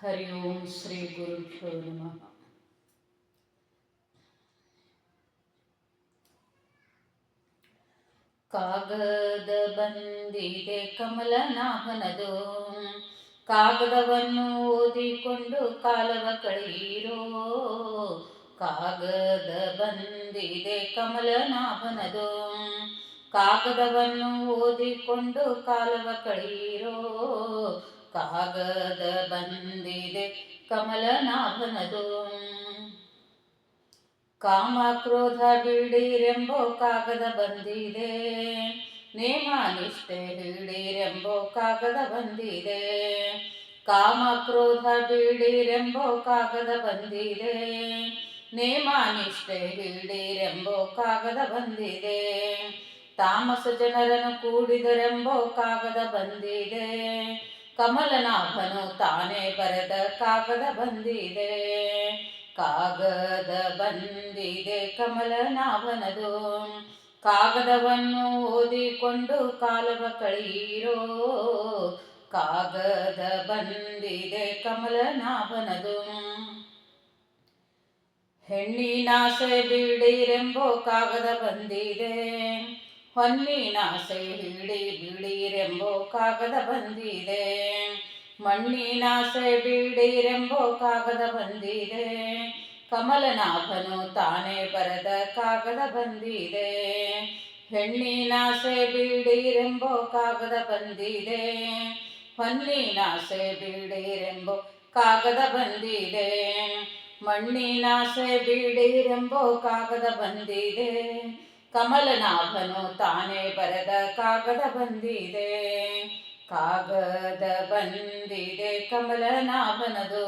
ಹರಿ ಓಂ ಶ್ರೀ ಗುರುಭ್ಯೋ ನಮಃ. ಕಾಗದ ಬಂದಿದೆ ಕಮಲನಾಭನದು, ಕಾಗದವನ್ನು ಓದಿಕೊಂಡು ಕಾಲವ ಕಳೆಯಿರೋ. ಕಾಗದ ಬಂದಿದೆ ಕಮಲನಾಭನದು, ಕಾಗದವನ್ನು ಓದಿಕೊಂಡು ಕಾಲವ ಕಳೆಯಿರೋ. ಕಾಗದ ಬಂದಿದೆ ಕಮಲನಾಭನದು, ಕಾಮ ಕ್ರೋಧ ಬಿಡಿರೆಂಬೋ ಕಾಗದ ಬಂದಿದೆ. ನೇಮ ನಿಷ್ಠೆ ಹಿಡಿರೆಂಬೋ ಕಾಗದ ಬಂದಿದೆ. ಕಾಮ ಕ್ರೋಧ ಬಿಡಿರೆಂಬೋ ಕಾಗದ ಬಂದಿದೆ. ನೇಮ ನಿಷ್ಠೆ ಹಿಡಿರೆಂಬೋ ಕಾಗದ ಬಂದಿದೆ. ತಾಮಸ ಜನರನ್ನು ಕೂಡಿದರೆಂಬೋ ಕಾಗದ ಬಂದಿದೆ. ಕಮಲನಾಭನು ತಾನೇ ಬರೆದ ಕಾಗದ ಬಂದಿದೆ. ಕಾಗದ ಬಂದಿದೆ ಕಮಲನಾಭನದು, ಕಾಗದವನ್ನು ಓದಿಕೊಂಡು ಕಾಲವ ಕಳೆಯಿರೋ. ಕಾಗದ ಬಂದಿದೆ ಕಮಲನಾಭನದು, ಹೆಣ್ಣಿನಾಸೆ ಬಿಡಿರೆಂಬೋ ಕಾಗದ ಬಂದಿದೆ. ಹೊನ್ನಿನಾಸೆ ಹಿಡಿ ಬಿಡಿರೆಂಬೋ ಕಾಗದ ಬಂದಿದೆ. ಮಣ್ಣಿನಾಸೆ ಬಿಡಿರೆಂಬೋ ಕಾಗದ ಬಂದಿದೆ. ಕಮಲನಾಭನು ತಾನೇ ಬರೆದ ಕಾಗದ ಬಂದಿದೆ. ಹೆಣ್ಣಿನಾಸೆ ಬಿಡಿರೆಂಬೋ ಕಾಗದ ಬಂದಿದೆ. ಹೊನ್ನಿನಾಸೆ ಬಿಡಿರೆಂಬೋ ಕಾಗದ ಬಂದಿದೆ. ಮಣ್ಣಿನಾಸೆ ಬಿಡಿರೆಂಬೋ ಕಾಗದ ಬಂದಿದೆ. ಕಮಲನಾಭನು ತಾನೇ ಬರೆದ ಕಾಗದ ಬಂದಿದೆ. ಕಾಗದ ಬಂದಿದೆ ಕಮಲನಾಭನದು,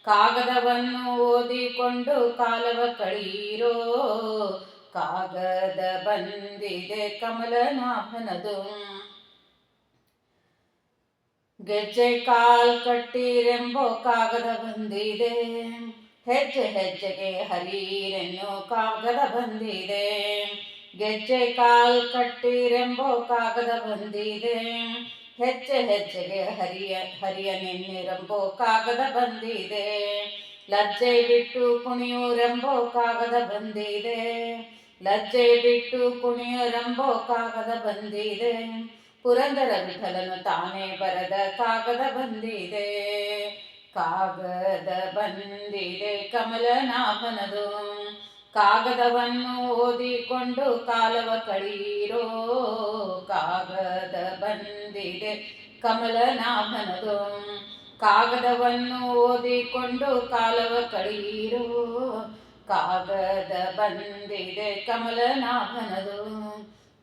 ಕಾಗದವನ್ನು ಓದಿಕೊಂಡು ಕಾಲವ ಕಳೆಯಿರೋ. ಕಾಗದ ಬಂದಿದೆ ಕಮಲನಾಭನದು, ಗೆಜ್ಜೆ ಕಾಲ್ ಕಟ್ಟಿರೆಂಬೋ ಕಾಗದ ಬಂದಿದೆ. ಹೆಜ್ಜೆ ಹೆಜ್ಜೆಗೆ ಹರಿರೆನ್ನೋ ಕಾಗದ ಬಂದಿದೆ. ಗೆಜ್ಜೆ ಕಾಲ್ ಕಟ್ಟಿರೆಂಬೋ ಕಾಗದ ಬಂದಿದೆ. ಹೆಜ್ಜೆ ಹೆಜ್ಜೆಗೆ ಹರಿಯನೆನ್ನಿರೆಂಬೋ ಕಾಗದ ಬಂದಿದೆ. ಲಜ್ಜೆ ಬಿಟ್ಟು ಕುಣಿಯೂರೆಂಬೋ ಕಾಗದ ಬಂದಿದೆ. ಲಜ್ಜೆ ಬಿಟ್ಟು ಕುಣಿಯೂರೆಂಬೋ ಕಾಗದ ಬಂದಿದೆ. ಪುರಂದರ ವಿಠಲನು ತಾನೇ ಬರೆದ ಕಾಗದ ಬಂದಿದೆ. ಕಾಗದ ಬಂದಿದೆ ಕಮಲನಾಭನದು, ಕಾಗದವನ್ನು ಓದಿಕೊಂಡು ಕಾಲವ ಕಳೆಯಿರೋ. ಕಾಗದ ಬಂದಿದೆ ಕಮಲನಾಭನದು, ಕಾಗದವನ್ನು ಓದಿಕೊಂಡು ಕಾಲವ ಕಳೆಯಿರೋ. ಕಾಗದ ಬಂದಿದೆ ಕಮಲನಾಭನದು,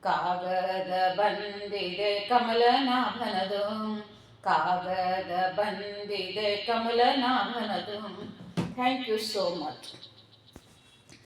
ಕಾಗದ ಬಂದಿದೆ ಕಮಲನಾಭನದು, ಕಾಗದ ಬಂದಿದೆ ಕಮಲನಾಭನದು. Thank you so much.